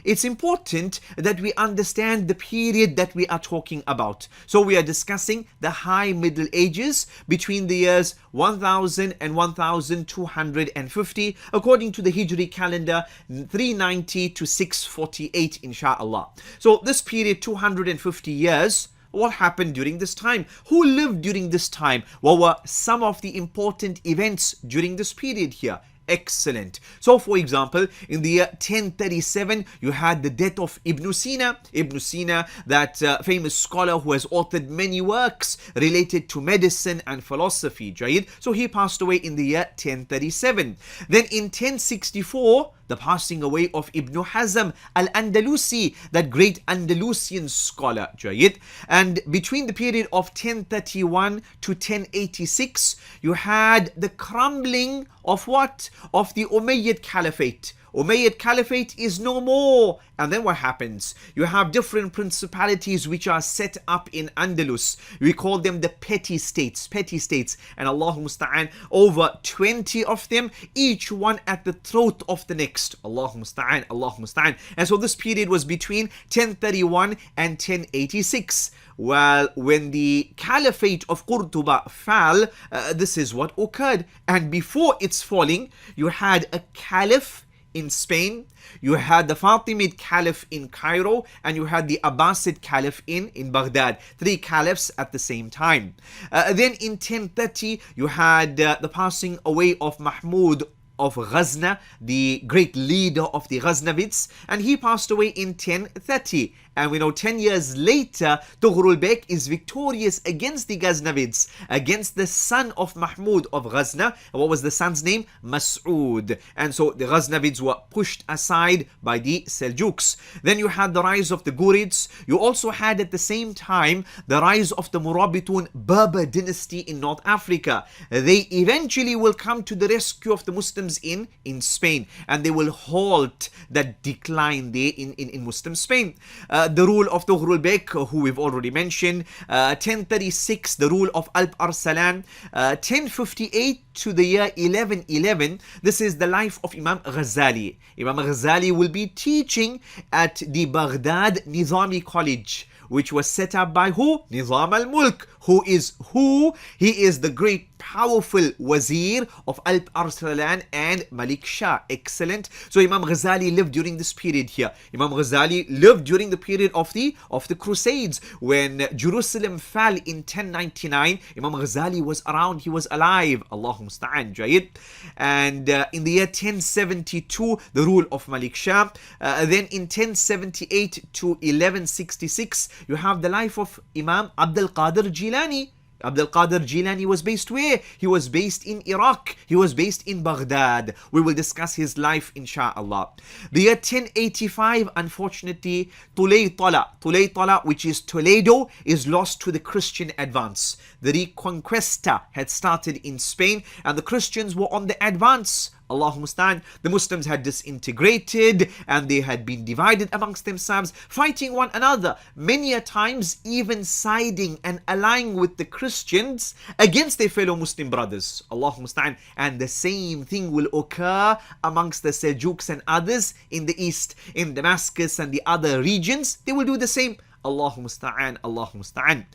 it's important that we understand the period that we are talking about. So we are discussing the High Middle Ages between the years 1000 and 1250 according to the Hijri calendar, 390 to 648 inshallah. So this period, 250 years, what happened during this time? Who lived during this time? What were some of the important events during this period here? Excellent. So for example, in the year 1037, you had the death of Ibn Sina. Ibn Sina, that famous scholar who has authored many works related to medicine and philosophy. Jayid. So he passed away in the year 1037. Then in 1064, the passing away of Ibn Hazm al-Andalusi, that great Andalusian scholar. Jayid. And between the period of 1031 to 1086, you had the crumbling of what? Of the Umayyad Caliphate. Umayyad Caliphate is no more. And then what happens? You have different principalities which are set up in Andalus. We call them the petty states. Petty states. And Allahu Musta'an, over 20 of them, each one at the throat of the next. Allahu Musta'an, Allahu Musta'an. And so this period was between 1031 and 1086. Well, when the Caliphate of Qurtuba fell, this is what occurred. And before its falling, you had a Caliph in Spain, you had the Fatimid Caliph in Cairo, and you had the Abbasid Caliph in Baghdad. 3 caliphs at the same time. Then in 1030, you had the passing away of Mahmud of Ghazna, the great leader of the Ghaznavids, and he passed away in 1030. And we know 10 years later, Toghril Beg is victorious against the Ghaznavids, against the son of Mahmud of Ghazna. And what was the son's name? Mas'ud. And so the Ghaznavids were pushed aside by the Seljuks. Then you had the rise of the Ghurids. You also had at the same time the rise of the Murabitun Berber dynasty in North Africa. They eventually will come to the rescue of the Muslims in Spain, and they will halt that decline there in Muslim Spain. The rule of Toghril Beg, who we've already mentioned. 1036, the rule of Alp Arslan. 1058 to the year 1111, this is the life of Imam Ghazali. Imam Ghazali will be teaching at the Baghdad Nizamia College, which was set up by who? Nizam al-Mulk. Who is who? He is the great powerful wazir of Alp Arslan and Malik Shah. Excellent. So Imam Ghazali lived during this period here. Imam Ghazali lived during the period of the Crusades. When Jerusalem fell in 1099, Imam Ghazali was around, he was alive. Allahu Musta'an. Jayid. And in the year 1072, the rule of Malik Shah. Then in 1078 to 1166, you have the life of Imam Abdul Qadir Jilani. Abdul Qadir Jilani was based where? He was based in Iraq. He was based in Baghdad. We will discuss his life inshallah. The year 1085, unfortunately, Tulaytala, which is Toledo, is lost to the Christian advance. The Reconquista had started in Spain, and the Christians were on the advance. Allahu Musta'an. The Muslims had disintegrated and they had been divided amongst themselves, fighting one another, many a times even siding and allying with the Christians against their fellow Muslim brothers. Allahu Musta'an. And the same thing will occur amongst the Seljuks and others in the east, in Damascus and the other regions. They will do the same. Allahu Musta'an, Allahu Musta'an.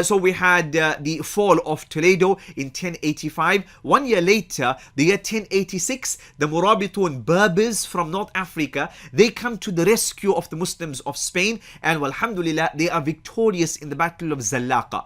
So we had the fall of Toledo in 1085. 1 year later, the year 1086, the Murabitun Berbers from North Africa, they come to the rescue of the Muslims of Spain, and alhamdulillah, they are victorious in the Battle of Zallaqa.